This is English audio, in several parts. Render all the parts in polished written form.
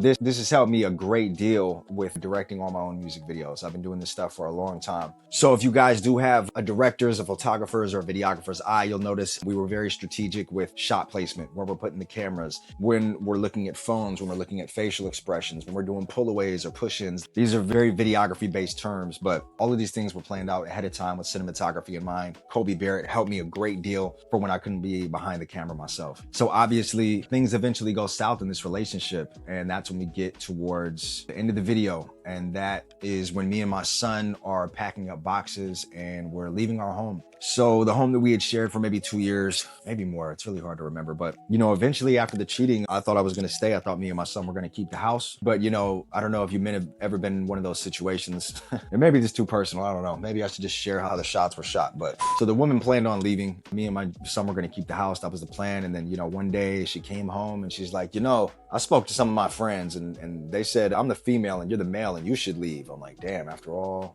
This has helped me a great deal with directing all my own music videos. I've been doing this stuff for a long time. So if you guys do have a director's, a photographer's, or a videographer's eye, you'll notice we were very strategic with shot placement, where we're putting the cameras, when we're looking at phones, when we're looking at facial expressions, when we're doing pullaways or push-ins. These are very videography-based terms, but all of these things were planned out ahead of time with cinematography in mind. Kobe Barrett helped me a great deal for when I couldn't be behind the camera myself. So obviously things eventually go south in this relationship, and that's when we get towards the end of the video. And that is when me and my son are packing up boxes and we're leaving our home. So the home that we had shared for maybe 2 years, maybe more, it's really hard to remember. But, eventually after the cheating, I thought I was going to stay. I thought me and my son were going to keep the house. But, I don't know if you men have ever been in one of those situations. And maybe this is too personal. I don't know. Maybe I should just share how the shots were shot. But so the woman planned on leaving. Me and my son were going to keep the house. That was the plan. And then, one day she came home and she's like, I spoke to some of my friends and they said, I'm the female and you're the male and you should leave. I'm like, damn, after all,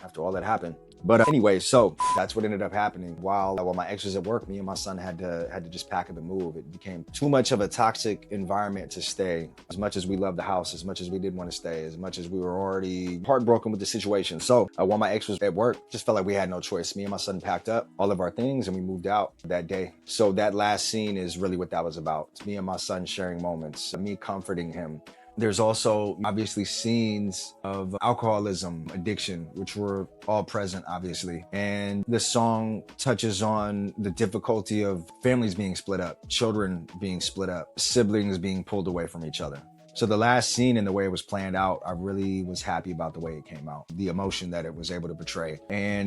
after all that happened. But anyway, so that's what ended up happening. While my ex was at work, me and my son had to just pack up and move. It became too much of a toxic environment to stay. As much as we loved the house, as much as we didn't want to stay, as much as we were already heartbroken with the situation. So while my ex was at work, just felt like we had no choice. Me and my son packed up all of our things and we moved out that day. So that last scene is really what that was about. It's me and my son sharing moments, me comforting him. There's also obviously scenes of alcoholism, addiction, which were all present, obviously. And the song touches on the difficulty of families being split up, children being split up, siblings being pulled away from each other. So the last scene and the way it was planned out, I really was happy about the way it came out, the emotion that it was able to portray. And